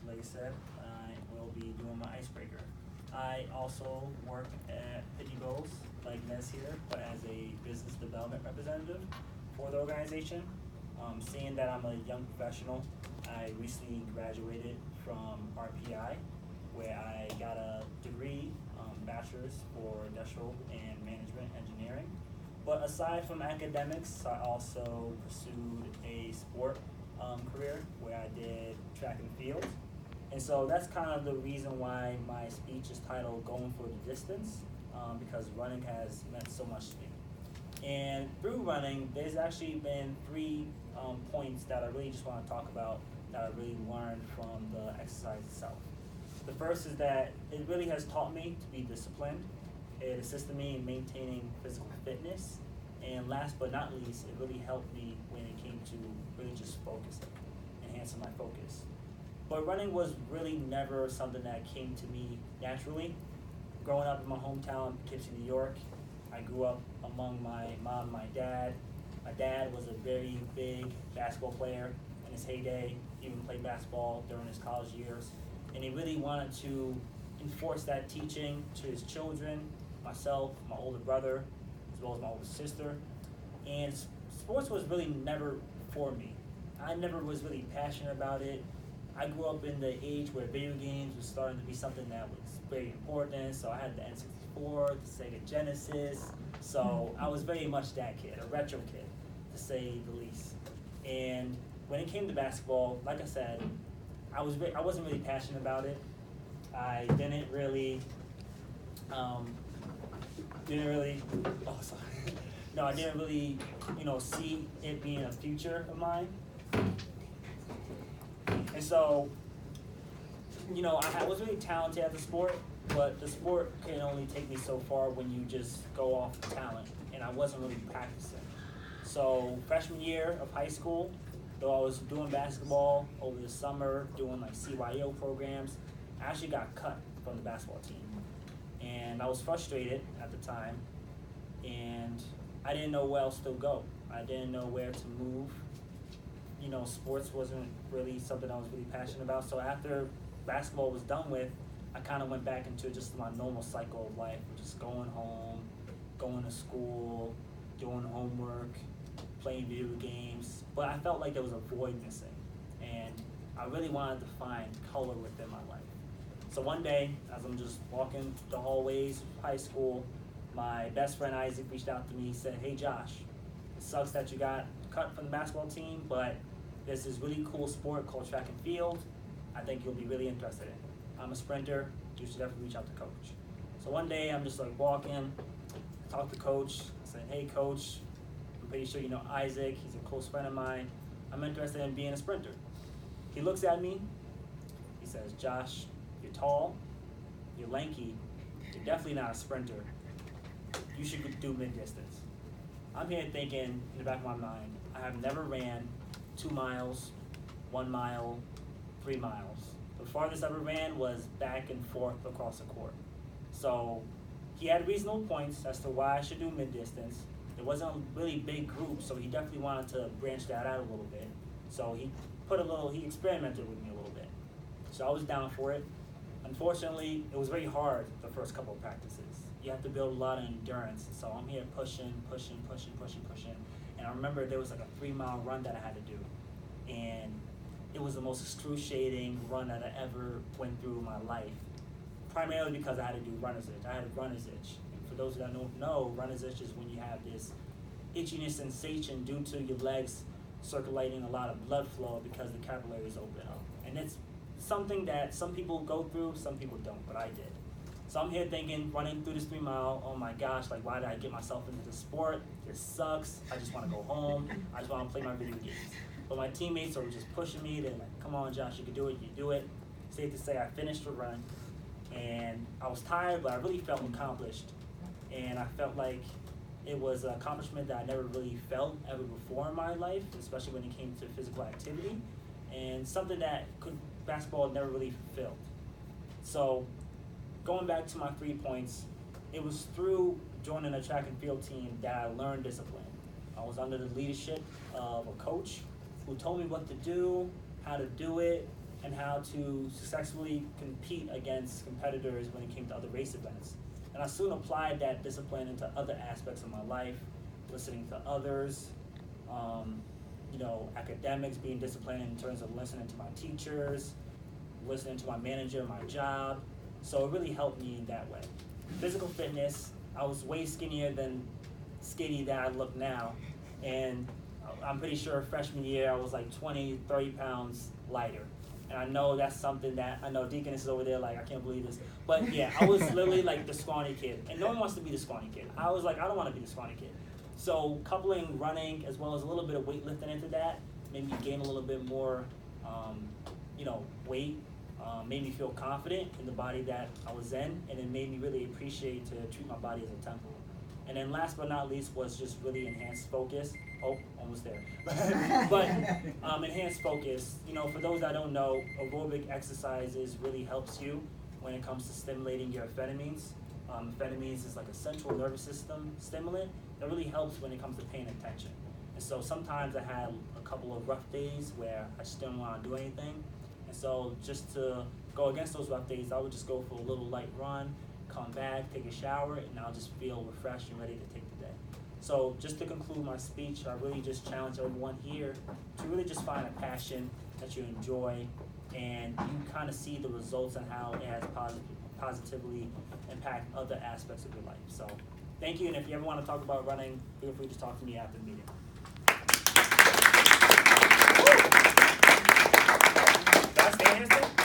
like I said, I will be doing my Icebreaker. I also work at Pitney Bowes, like Nez here, but as a business development representative for the organization. Seeing that I'm a young professional, I recently graduated from RPI, where I got a degree, bachelor's for industrial and management engineering. But aside from academics, I also pursued a sport career where I did track and field. And so that's kind of the reason why my speech is titled Going for the Distance, because running has meant so much to me. And through running, there's actually been three points that I really just want to talk about that I really learned from the exercise itself. The first is that it really has taught me to be disciplined. It assisted me in maintaining physical fitness. And last but not least, it really helped me when it came to really just focusing, enhancing my focus. But running was really never something that came to me naturally. Growing up in my hometown, Poughkeepsie, New York, I grew up among my mom and my dad. My dad was a very big basketball player in his heyday, even played basketball during his college years. And he really wanted to enforce that teaching to his children, myself, my older brother, as well as my older sister. And sports was really never for me. I never was really passionate about it. I grew up in the age where video games was starting to be something that was very important. So I had the N64, the Sega Genesis. So I was very much that kid, a retro kid, to say the least. And when it came to basketball, like I said, I wasn't really passionate about it. I didn't really, oh sorry. No, I didn't really, see it being a future of mine. And so, I was really talented at the sport, but the sport can only take me so far when you just go off the talent, and I wasn't really practicing. So freshman year of high school, though I was doing basketball over the summer, doing like CYO programs, I actually got cut from the basketball team. And I was frustrated at the time, and I didn't know where else to go. I didn't know where to move. Sports wasn't really something I was really passionate about. So after basketball was done with, I kind of went back into just my normal cycle of life, just going home, going to school, doing homework, playing video games. But I felt like there was a void missing, and I really wanted to find color within my life. So one day, as I'm just walking the hallways of high school, my best friend Isaac reached out to me. He said, "Hey Josh, it sucks that you got cut from the basketball team, but there's this really cool sport called track and field. I think you'll be really interested in. I'm a sprinter. You should definitely reach out to coach." So one day I'm just like walking, I talked to coach. I said, "Hey coach, I'm pretty sure you know Isaac. He's a close friend of mine. I'm interested in being a sprinter." He looks at me. He says, "Josh, you're tall, you're lanky, you're definitely not a sprinter. You should do mid-distance." I'm here thinking in the back of my mind, I have never ran 2 miles, 1 mile, 3 miles. The farthest I ever ran was back and forth across the court. So he had reasonable points as to why I should do mid-distance. It wasn't a really big group, so he definitely wanted to branch that out a little bit. So he experimented with me a little bit. So I was down for it. Unfortunately, it was very hard the first couple of practices. You have to build a lot of endurance. So I'm here pushing. And I remember there was like a 3-mile run that I had to do. And it was the most excruciating run that I ever went through in my life. Primarily because I had to do runner's itch. I had a runner's itch. And for those that don't know, runner's itch is when you have this itchiness sensation due to your legs circulating a lot of blood flow because the capillaries open up. And it's something that some people go through, some people don't, but I did. So I'm here thinking, running through this 3-mile, oh my gosh, like why did I get myself into this sport? This sucks. I just want to go home. I just want to play my video games. But my teammates are just pushing me. They're like, "Come on, Josh, you can do it. You do it." Safe to say, I finished the run, and I was tired, but I really felt accomplished. And I felt like it was an accomplishment that I never really felt ever before in my life, especially when it came to physical activity, and something that basketball never really fulfilled. So going back to my 3 points, it was through joining a track and field team that I learned discipline. I was under the leadership of a coach who told me what to do, how to do it, and how to successfully compete against competitors when it came to other race events. And I soon applied that discipline into other aspects of my life, listening to others, academics, being disciplined in terms of listening to my teachers, listening to my manager, my job. So it really helped me in that way. Physical fitness, I was way skinnier than skinny that I look now. And I'm pretty sure freshman year I was like 20, 30 pounds lighter. And I know that's something that, I know Deaconess is over there like, I can't believe this. But yeah, I was literally like the scrawny kid. And no one wants to be the scrawny kid. I was like, I don't want to be the scrawny kid. So coupling running as well as a little bit of weightlifting into that made me gain a little bit more, weight, made me feel confident in the body that I was in, and it made me really appreciate to treat my body as a temple. And then last but not least was just really enhanced focus. Oh, almost there. But enhanced focus, for those that don't know, aerobic exercises really helps you when it comes to stimulating your amphetamines. Amphetamines is like a central nervous system stimulant that really helps when it comes to paying attention. And so sometimes I had a couple of rough days where I just didn't want to do anything. And so just to go against those rough days, I would just go for a little light run, come back, take a shower, and I'll just feel refreshed and ready to take the day. So just to conclude my speech, I really just challenge everyone here to really just find a passion that you enjoy, and you kind of see the results and how it has positively impact other aspects of your life. So thank you, and if you ever want to talk about running, feel free to talk to me after the meeting. That's the answer.